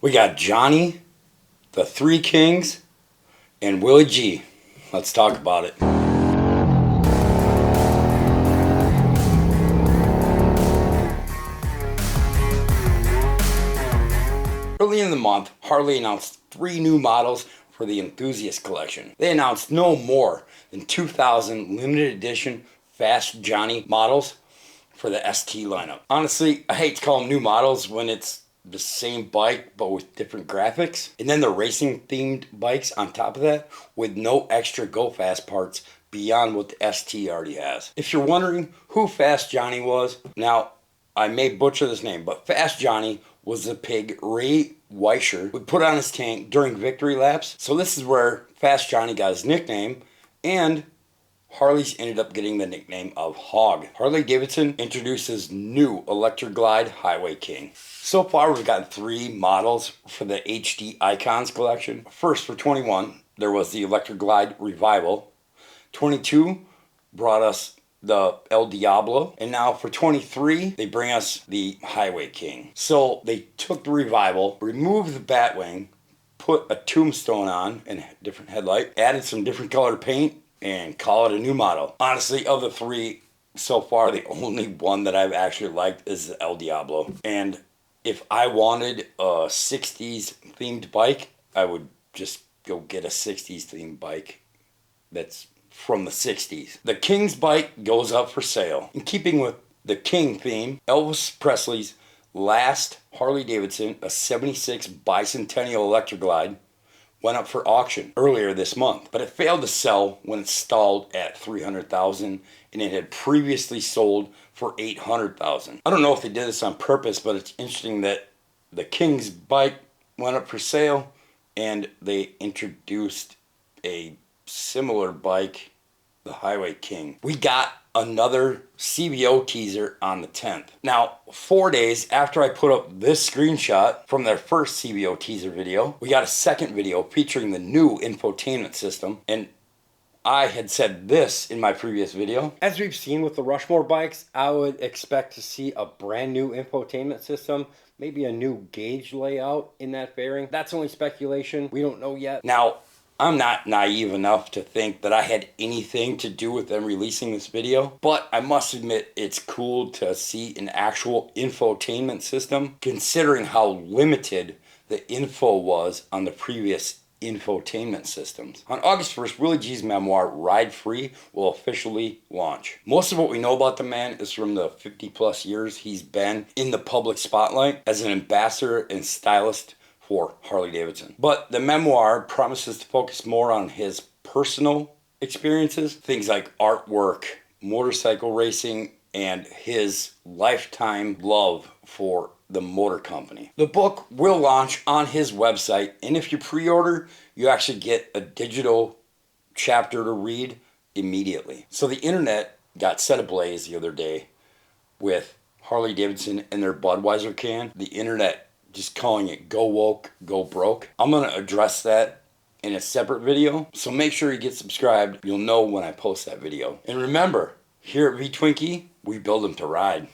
We got Johnny, the Three Kings, and Willie G. Let's talk about it. Early in the month, Harley announced 3 new models for the Enthusiast collection. They announced no more than 2,000 limited edition Fast Johnny models for the ST lineup. Honestly, I hate to call them new models when it's the same bike but with different graphics. And then the racing themed bikes on top of that with no extra go fast parts beyond what the ST already has. If you're wondering who Fast Johnny was, now I may butcher this name, but Fast Johnny was the pig Ray Weischer would put on his tank during victory laps. So this is where Fast Johnny got his nickname, and Harley's ended up getting the nickname of Hog. Harley Davidson introduces new Electra Glide Highway King. So far we've got 3 models for the HD Icons collection. First, for 21, there was the Electra Glide Revival. 22 brought us the El Diablo, and now for 23 they bring us the Highway King. So they took the Revival, removed the Batwing, put a tombstone on and a different headlight, added some different colored paint, and call it a new model. Honestly, of the 3 so far, the only one that I've actually liked is the El Diablo. And if I wanted a 60s themed bike, I would just go get a 60s themed bike that's from the 60s. The King's bike goes up for sale. In keeping with the King theme, Elvis Presley's last Harley Davidson, a 76 Bicentennial Electra Glide, went up for auction earlier this month, but it failed to sell when it stalled at $300,000, and it had previously sold for $800,000. I don't know if they did this on purpose, but it's interesting that the King's bike went up for sale and they introduced a similar bike, the Highway King. We got another CVO teaser on the 10th. Now, 4 days after I put up this screenshot from their first CVO teaser video, we got a second video featuring the new infotainment system, and I had said this in my previous video. As we've seen with the Rushmore bikes, I would expect to see a brand new infotainment system, maybe a new gauge layout in that fairing. That's only speculation. We don't know yet. Now, I'm not naive enough to think that I had anything to do with them releasing this video, but I must admit it's cool to see an actual infotainment system, considering how limited the info was on the previous infotainment systems. On August 1st, Willie G's memoir, Ride Free, will officially launch. Most of what we know about the man is from the 50 plus years he's been in the public spotlight as an ambassador and stylist for Harley Davidson. But the memoir promises to focus more on his personal experiences, things like artwork, motorcycle racing, and his lifetime love for the motor company. The book will launch on his website, and if you pre-order, you actually get a digital chapter to read immediately. So the internet got set ablaze the other day with Harley Davidson and their Budweiser can. The internet just calling it go woke, go broke. I'm going to address that in a separate video, so make sure you get subscribed. You'll know when I post that video. And remember, here at V-Twinkie, we build them to ride.